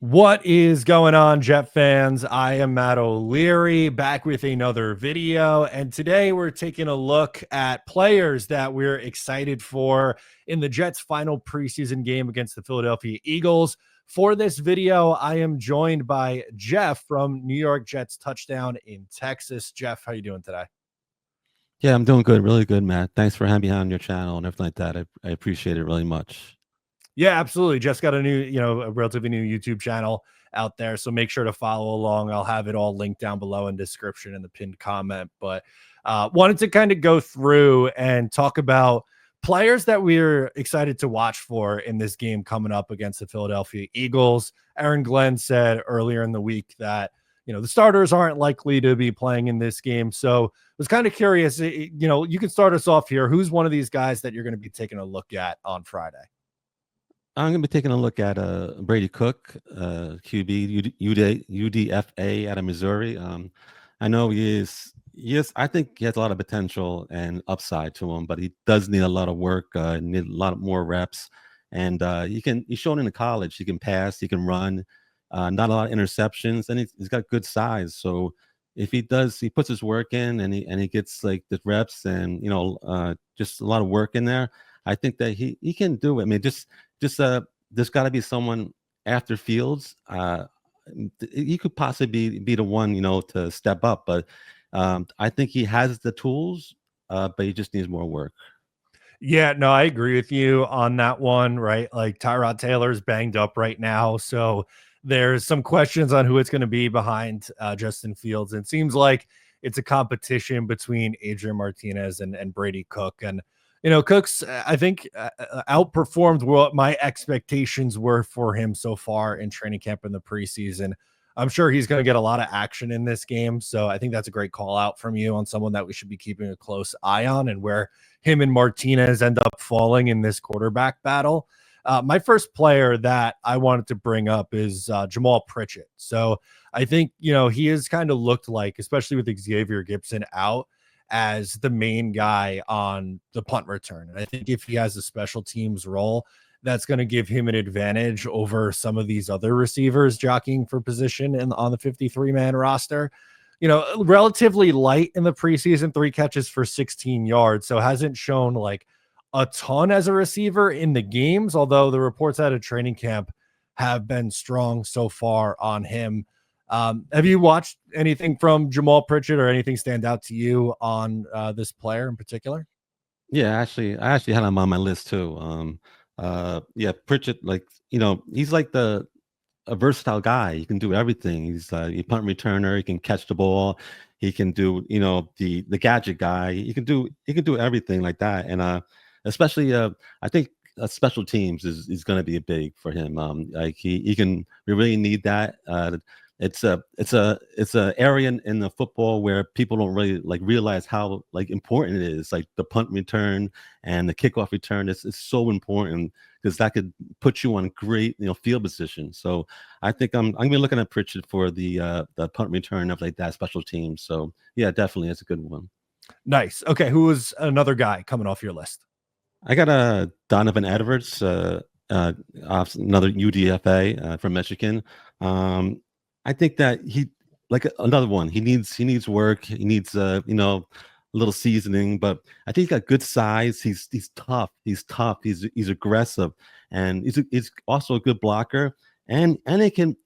What is going on, Jet fans? I am Matt O'Leary back with another video. And today we're taking a look at players that we're excited for in the Jets' final preseason game against the Philadelphia Eagles. For this video, I am joined by Jeff from New York Jets Touchdown in Texas. Jeff, how you doing today? Yeah, I'm doing good, really good, Matt. Thanks for having me on your channel and everything like that. I appreciate it really much. Yeah, absolutely. Just got a new, a relatively new YouTube channel out there. So make sure to follow along. I'll have it all linked down below in description in the pinned comment. But wanted to kind of go through and talk about players that we're excited to watch for in this game coming up against the Philadelphia Eagles. Aaron Glenn said earlier in the week that, the starters aren't likely to be playing in this game. So was kind of curious, you can start us off here. Who's one of these guys that you're going to be taking a look at on Friday? I'm going to be taking a look at Brady Cook, QB, UDFA out of Missouri. I know I think he has a lot of potential and upside to him, but he does need a lot of work, need a lot more reps. And he's shown in the college, he can pass, he can run, not a lot of interceptions, and he's got good size. So if he puts his work in and he gets like the reps and, just a lot of work in there, I think that he can do it. I mean, there's got to be someone after Fields. He could possibly be the one, to step up, but I think he has the tools, but he just needs more work. Yeah, no, I agree with you on that one, right? Like Tyrod Taylor's banged up right now. So there's some questions on who it's going to be behind Justin Fields. And it seems like it's a competition between Adrian Martinez and Brady Cook. And, Cook's, I think, outperformed what my expectations were for him so far in training camp in the preseason. I'm sure he's going to get a lot of action in this game. So I think that's a great call out from you on someone that we should be keeping a close eye on and where him and Martinez end up falling in this quarterback battle. My first player that I wanted to bring up is Jamal Pritchett. So I think, he has kind of looked like, especially with Xavier Gibson out, as the main guy on the punt return. And I think if he has a special teams role, that's going to give him an advantage over some of these other receivers jockeying for position on the 53-man roster. Relatively light in the preseason, 3 catches for 16 yards. So hasn't shown like a ton as a receiver in the games, although the reports out of training camp have been strong so far on him. Have you watched anything from Jamal Pritchett or anything stand out to you on this player in particular? Yeah, I actually had him on my list too. Yeah, Pritchett, like, he's like a versatile guy. He can do everything. He's a punt returner. He can catch the ball. He can do, the gadget guy. He can do everything like that. And especially, I think special teams is going to be big for him. Like we really need that. It's a area in the football where people don't really like realize how like important it is. Like the punt return and the kickoff return is so important because that could put you on great field position. So I think I'm gonna be looking at Pritchett for the punt return of like that special team. So yeah, definitely that's a good one. Nice. Okay, who was another guy coming off your list? I got a Donovan Edwards, another UDFA from Michigan. I think that he like another one. He needs work. He needs a little seasoning, but I think he's got good size. He's tough. He's aggressive, and he's also a good blocker. And he can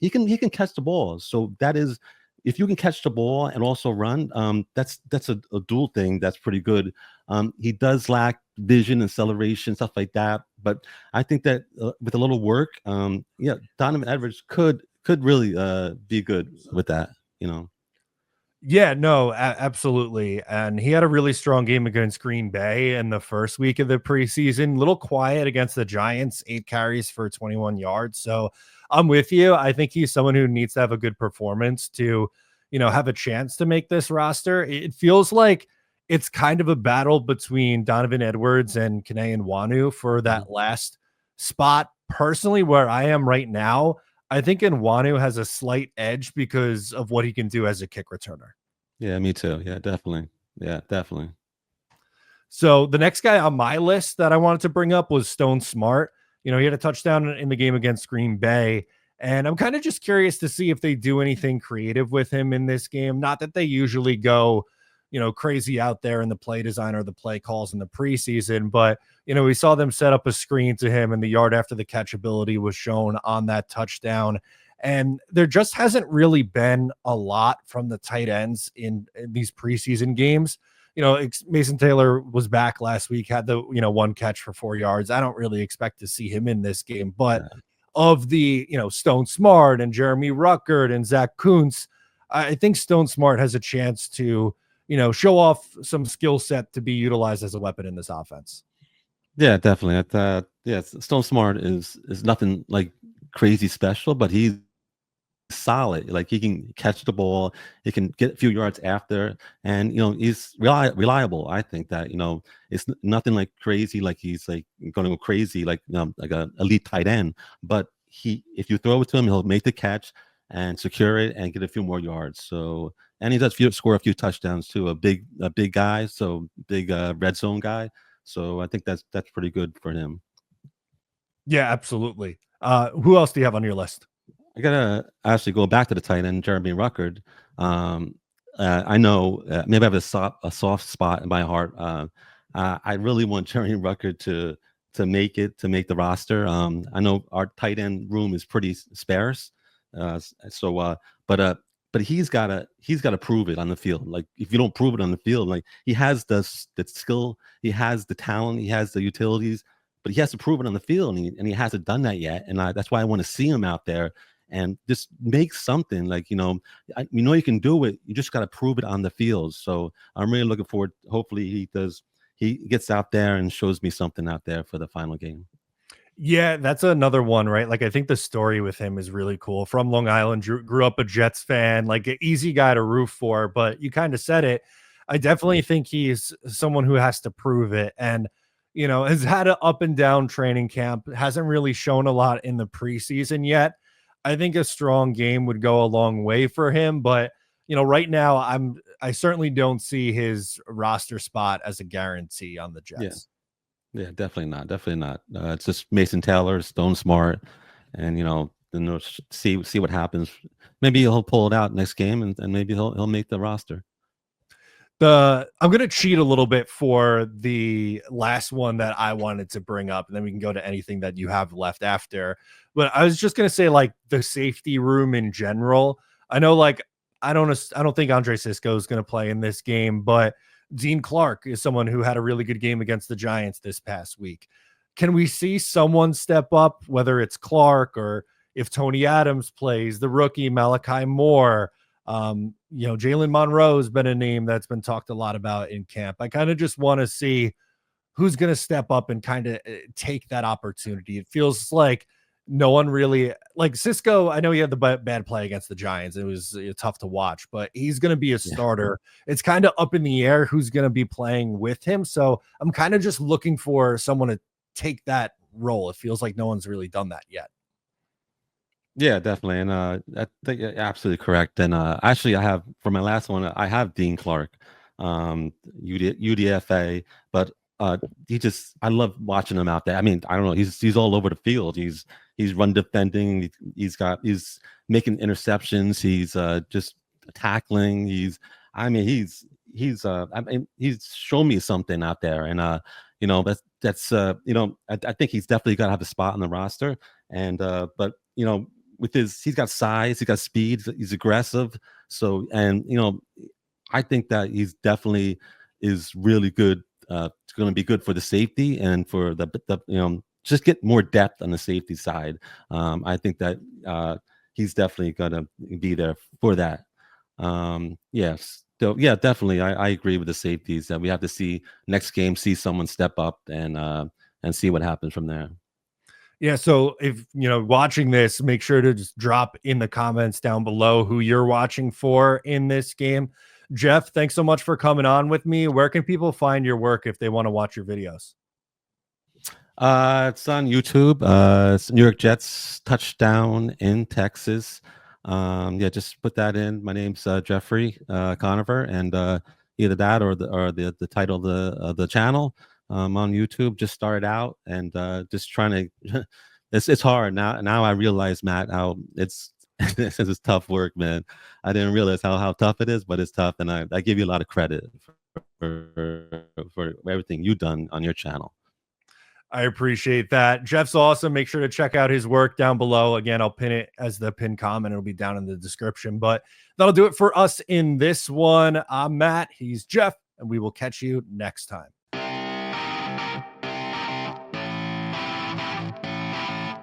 catch the ball. So that is, if you can catch the ball and also run, that's a dual thing that's pretty good. He does lack vision, acceleration, stuff like that. But I think that with a little work, yeah, Donovan Edwards could really be good with that. Yeah, no, absolutely. And he had a really strong game against Green Bay in the first week of the preseason. Little quiet against the Giants, 8 carries for 21 yards. So I'm with you. I think he's someone who needs to have a good performance to, have a chance to make this roster. It feels like it's kind of a battle between Donovan Edwards and Kene Nwanu for that last spot. Personally, where I am right now, I think Nwanu has a slight edge because of what he can do as a kick returner. Yeah, me too. Yeah, definitely. Yeah, definitely. So the next guy on my list that I wanted to bring up was Stone Smart. He had a touchdown in the game against Green Bay, And I'm kind of just curious to see if they do anything creative with him in this game. Not that they usually go, crazy out there in the play design or the play calls in the preseason, but we saw them set up a screen to him and the yard after the catch ability was shown on that touchdown. And there just hasn't really been a lot from the tight ends in these preseason games. Mason Taylor was back last week, had the, one catch for 4 yards. I don't really expect to see him in this game, but of the, Stone Smart and Jeremy Ruckert and Zach Kuntz, I think Stone Smart has a chance to, show off some skill set to be utilized as a weapon in this offense. Yeah, definitely. Yeah, Stone Smart is nothing like crazy special, but he's solid. Like he can catch the ball, he can get a few yards after, and he's reliable. I think that it's nothing like crazy, like he's like going to go crazy like a elite tight end. But if you throw it to him, he'll make the catch and secure it and get a few more yards. So, and he does score a few touchdowns too. A big guy, so big red zone guy. So I think that's pretty good for him. Yeah, absolutely. Who else do you have on your list? I gotta actually go back to the tight end, Jeremy Ruckert. I know maybe I have a soft spot in my heart. I really want Jeremy Ruckert to make the roster. I know our tight end room is pretty sparse, but he's gotta prove it on the field. Like if you don't prove it on the field, like he has the skill, he has the talent, he has the utilities, but he has to prove it on the field, and he hasn't done that yet. And that's why I want to see him out there and just make something. Like you can do it. You just got to prove it on the field. So I'm really looking forward. Hopefully he gets out there and shows me something out there for the final game. Yeah, that's another one, right? Like, I think the story with him is really cool. From Long Island, grew up a Jets fan, like an easy guy to root for, but you kind of said it. I definitely think he's someone who has to prove it. And, has had an up and down training camp, hasn't really shown a lot in the preseason yet. I think a strong game would go a long way for him, but right now I certainly don't see his roster spot as a guarantee on the Jets. Yeah, definitely not. Definitely not. It's just Mason Taylor, Stone Smart, and then see what happens. Maybe he'll pull it out next game, and maybe he'll make the roster. I'm going to cheat a little bit for the last one that I wanted to bring up, and then we can go to anything that you have left after. But I was just going to say, like, the safety room in general. I know, like, I don't think Andre Cisco is going to play in this game, but Dean Clark is someone who had a really good game against the Giants this past week. Can we see someone step up, whether it's Clark or if Tony Adams plays, the rookie Malachi Moore? Jalen Monroe has been a name that's been talked a lot about in camp. I kind of just want to see who's going to step up and kind of take that opportunity. It feels like no one really, like Cisco. I know he had the bad play against the Giants. It was tough to watch, but he's going to be a starter. Yeah. It's kind of up in the air who's going to be playing with him. So I'm kind of just looking for someone to take that role. It feels like no one's really done that yet. Yeah, definitely. And I think you're absolutely correct. And actually, I have for my last one, I have Dean Clark, UDFA, but I love watching him out there. I mean, I don't know, he's all over the field. He's run defending. He's making interceptions. He's just tackling. He's shown me something out there. And I think he's definitely got to have a spot on the roster. And but he's got size, he's got speed, he's aggressive. So, and I think that he's definitely is really good. It's going to be good for the safety and for the just get more depth on the safety side. I think that he's definitely going to be there for that. Yes. So yeah, definitely. I agree with the safeties that we have to see next game, see someone step up and see what happens from there. Yeah, so if watching this, make sure to just drop in the comments down below who you're watching for in this game. Jeff, thanks so much for coming on with me. Where can people find your work if they want to watch your videos? It's on YouTube. It's New York Jets touchdown in Texas. Yeah, just put that in. My name's Jeffrey Conover, and either that or the title of the channel. On YouTube, just started out and just trying to it's hard now. Now I realize, Matt, how it's it's tough work, man. I didn't realize how tough it is, but it's tough, and I give you a lot of credit for everything you've done on your channel. I appreciate that. Jeff's awesome. Make sure to check out his work down below. Again, I'll pin it as the pinned comment. It'll be down in the description. But that'll do it for us in this one. I'm Matt. He's Jeff, and we will catch you next time.